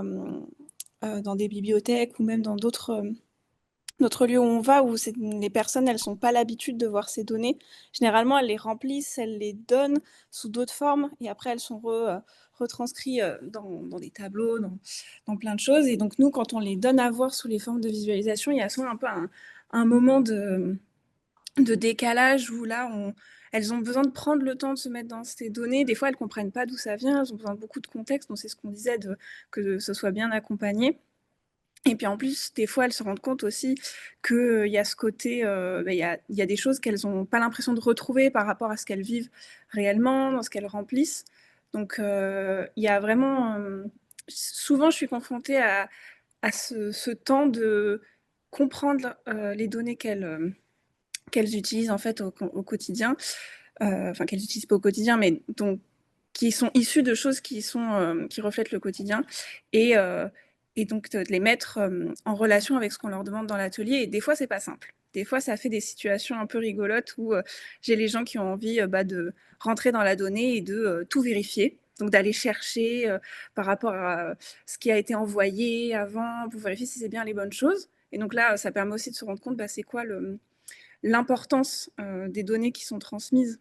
bibliothèques ou même dans d'autres lieux où on va, où les personnes, elles sont pas l'habitude de voir ces données. Généralement, elles les remplissent, elles les donnent sous d'autres formes, et après, elles sont retranscrites dans des tableaux, dans plein de choses. Et donc, nous, quand on les donne à voir sous les formes de visualisation, il y a souvent un peu un moment de décalage où là, elles ont besoin de prendre le temps de se mettre dans ces données. Des fois, elles comprennent pas d'où ça vient, elles ont besoin de beaucoup de contexte. Donc, c'est ce qu'on disait, que ce soit bien accompagné. Et puis en plus, des fois, elles se rendent compte aussi qu'il y a ce côté, il y a des choses qu'elles n'ont pas l'impression de retrouver par rapport à ce qu'elles vivent réellement, dans ce qu'elles remplissent. Donc, il y a vraiment... souvent, je suis confrontée à ce temps de comprendre les données qu'elles utilisent en fait au quotidien. Enfin, qu'elles n'utilisent pas au quotidien, mais donc qui sont issus de choses qui reflètent le quotidien et donc de les mettre en relation avec ce qu'on leur demande dans l'atelier. Et des fois, c'est pas simple. Des fois, ça fait des situations un peu rigolotes où j'ai les gens qui ont envie de rentrer dans la donnée et de tout vérifier. Donc d'aller chercher par rapport à ce qui a été envoyé avant pour vérifier si c'est bien les bonnes choses. Et donc là, ça permet aussi de se rendre compte c'est quoi l'importance des données qui sont transmises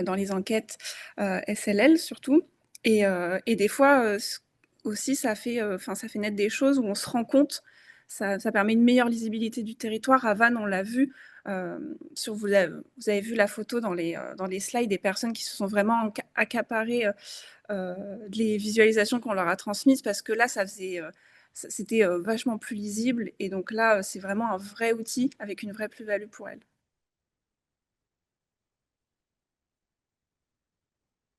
dans les enquêtes SLL surtout. Et des fois aussi, ça fait naître des choses où on se rend compte ça permet une meilleure lisibilité du territoire. À Vannes, on l'a vu, vous avez vu la photo dans les slides des personnes qui se sont vraiment accaparées les visualisations qu'on leur a transmises, parce que là, c'était vachement plus lisible. Et donc là, c'est vraiment un vrai outil avec une vraie plus-value pour elles.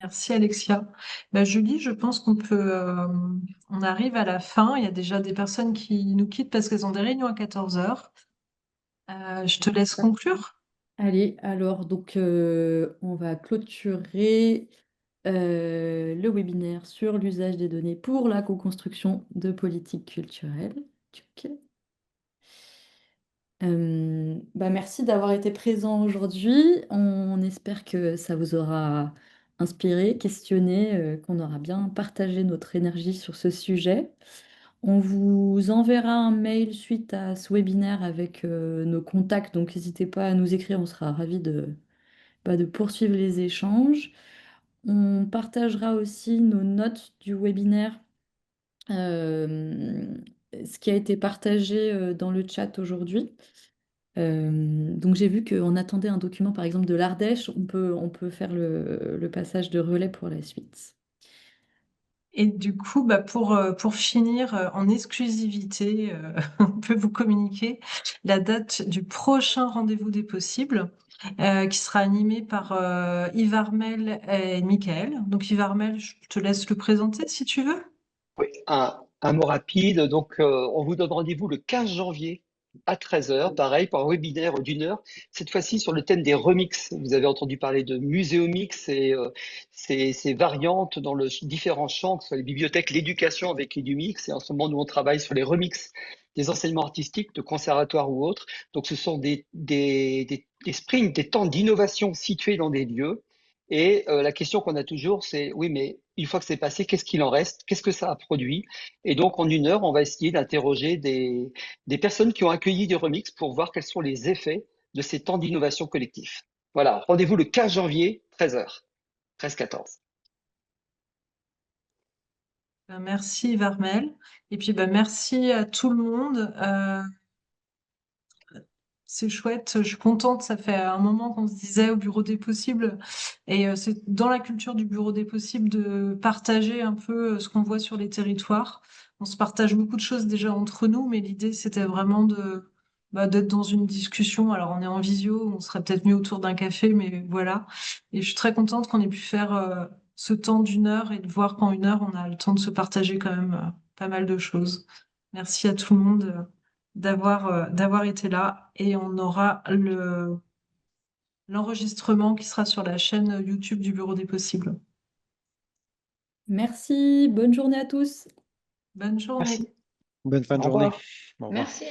Merci Alexia. Julie, je pense on arrive à la fin. Il y a déjà des personnes qui nous quittent parce qu'elles ont des réunions à 14 heures. Je te laisse conclure. Allez, alors, donc, on va clôturer le webinaire sur l'usage des données pour la co-construction de politiques culturelles. Tchouc. Merci d'avoir été présent aujourd'hui. On espère que ça vous aura inspiré, questionné, qu'on aura bien partagé notre énergie sur ce sujet. On vous enverra un mail suite à ce webinaire avec nos contacts, donc n'hésitez pas à nous écrire, on sera ravis de poursuivre les échanges. On partagera aussi nos notes du webinaire, ce qui a été partagé dans le chat aujourd'hui. Donc j'ai vu qu'on attendait un document par exemple de l'Ardèche, on peut faire le passage de relais pour la suite. Et du coup, pour finir en exclusivité, on peut vous communiquer la date du prochain rendez-vous des possibles, qui sera animé par Yves Armel et Michael. Donc Yves Armel, je te laisse le présenter si tu veux. Oui, un mot rapide. Donc, on vous donne rendez-vous le 15 janvier à 13 heures, pareil, pour un webinaire d'1 heure, cette fois-ci sur le thème des remixes. Vous avez entendu parler de muséomix et ces variantes dans différents champs, que ce soit les bibliothèques, l'éducation avec EduMix. Et en ce moment, nous, on travaille sur les remixes des enseignements artistiques, de conservatoires ou autres. Donc, ce sont des sprints, des temps d'innovation situés dans des lieux. Et la question qu'on a toujours, c'est oui, mais une fois que c'est passé, qu'est-ce qu'il en reste? Qu'est-ce que ça a produit? Et donc, en 1 heure, on va essayer d'interroger des personnes qui ont accueilli des remixes pour voir quels sont les effets de ces temps d'innovation collectif. Voilà, rendez-vous le 15 janvier, 13 h, 13-14. Merci Yves Armel. Et puis merci à tout le monde. C'est chouette, je suis contente, ça fait un moment qu'on se disait au Bureau des possibles, et c'est dans la culture du Bureau des possibles de partager un peu ce qu'on voit sur les territoires. On se partage beaucoup de choses déjà entre nous, mais l'idée c'était vraiment d'être dans une discussion. Alors on est en visio, on serait peut-être mieux autour d'un café, mais voilà. Et je suis très contente qu'on ait pu faire ce temps d'1 heure et de voir qu'en 1 heure on a le temps de se partager quand même pas mal de choses. Merci à tout le monde d'avoir été là, et on aura l'enregistrement qui sera sur la chaîne YouTube du Bureau des possibles. Merci, bonne journée à tous. Bonne journée. Merci. Bonne fin de Au journée. revoir. Au revoir. Merci.